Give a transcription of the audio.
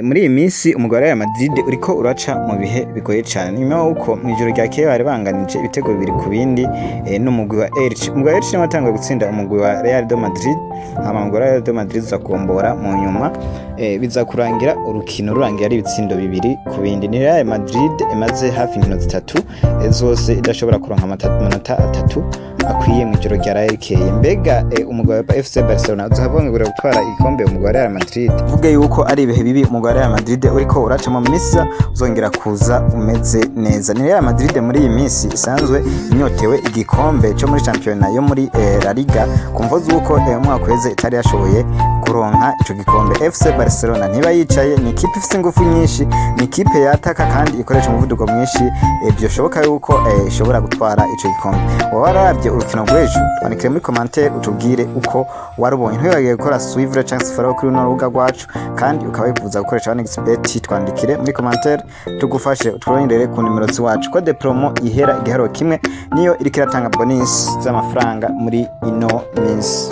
muri iyi minsi umugwi wa Real Madrid uriko uraca mu bihe bigoye cyane nyuma yuko mu ijoro rya kera bari banganije ibitego bibiri ku bindi n'umugwi wa Elche. Umugwi wa Elche watangiye gutsinda umugwi wa Real de Madrid, umugwi wa Real de Madrid uzakombora mu nyuma biza kurangira urukino rurangira ari ibitsindo bibiri ku bindi. Ni Real Madrid imaze hafi inkino zitatu zose idashobora kuronka amanota atatu akwiye mu ijoro rya Elche. Mbega umugwi wa FC Barcelona uzahabongera gutwara igikombe umugwi wa Real Madrid, vuga yuko ari ibihe bibi umugwi wa Real Madrid uriko uraca mu minsi uzongera kuza umeze neza. Ni Real Madrid muri iyi minsi isanzwe inyotewe igikombe cyo muri championnat yo muri La Liga, kumva zuko umwaka weze itari yashoboye kuronka ico gikombe. FC Barcelona ntiba yicaye, ni ikipe ifite ingufu nyinshi, ni ikipe yataka kandi ikoresha umuvuduko mwinshi, byoshoboka yuko ishobora gutwara ico gikombe. Wabarabye urukino rw'ejo, twandikire muri commentaire utubwire uko warubonye. Ntibagiye gukora suivre cyangwa follow kuri runo rubuga rwacu, kandi ukaba wifuza gukoresha OneXBet, twandikire muri commentaire tugufashe utwirondere ku nimero zacu. Code promo ihera igiharo kimwe niyo iriko iratanga bonus z'amafaranga muri ino minsi.